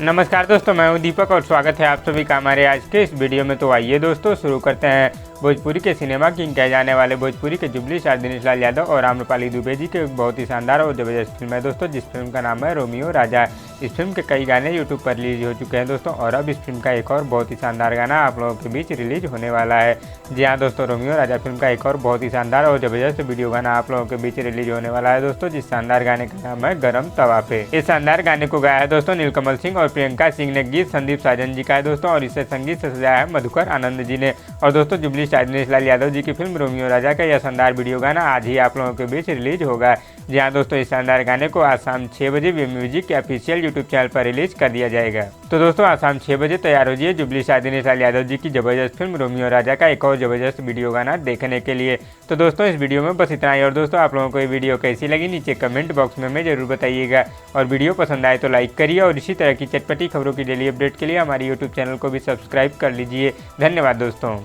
नमस्कार दोस्तों, मैं हूं दीपक और स्वागत है आप सभी का हमारे आज के इस वीडियो में। तो आइए दोस्तों शुरू करते हैं। भोजपुरी के सिनेमा किंग कहे जाने वाले भोजपुरी के जुबली स्टार दिनेश लाल यादव और आम्रपाली दुबे जी के एक बहुत ही शानदार और जबरदस्त फिल्म है दोस्तों, जिस फिल्म का नाम है रोमियो राजा। इस फिल्म के कई गाने यूट्यूब पर रिलीज हो चुके हैं दोस्तों, और अब इस फिल्म का एक और बहुत ही शानदार गाना आप लोगों के बीच रिलीज होने वाला है। जी हाँ दोस्तों, रोमियो राजा फिल्म का एक और बहुत ही शानदार और जबरदस्त वीडियो गाना आप लोगों के बीच रिलीज होने वाला है दोस्तों, जिस शानदार गाने का नाम है गरम तवा पे। इस शानदार गाने को गाया है दोस्तों नीलकमल सिंह और प्रियंका सिंह ने। गीत संदीप साजन जी का है दोस्तों, और इसे संगीत से सजाया है मधुकर आनंद जी ने। और दोस्तों जुबली स्टार दिनेश लाल यादव जी की फिल्म रोमियो राजा का यह शानदार वीडियो गाना आज ही आप लोगों के बीच रिलीज होगा। जी हाँ दोस्तों, इस शानदार गाने को आज शाम 6 बजे वी म्यूजिक के ऑफिशियल यूट्यूब चैनल पर रिलीज कर दिया जाएगा। तो दोस्तों आज शाम 6 बजे तैयार हो जाइए जुबली स्टार दिनेश लाल यादव जी की जबरदस्त फिल्म रोमियो राजा का एक और जबरदस्त वीडियो गाना देखने के लिए। तो दोस्तों इस वीडियो में बस इतना ही, और दोस्तों आप लोगों को ये वीडियो कैसी लगी नीचे कमेंट बॉक्स में हमें जरूर बताइएगा, और वीडियो पसंद आए तो लाइक करिए, और इसी तरह की चटपटी खबरों की डेली अपडेट के लिए हमारे यूट्यूब चैनल को भी सब्सक्राइब कर लीजिए। धन्यवाद दोस्तों।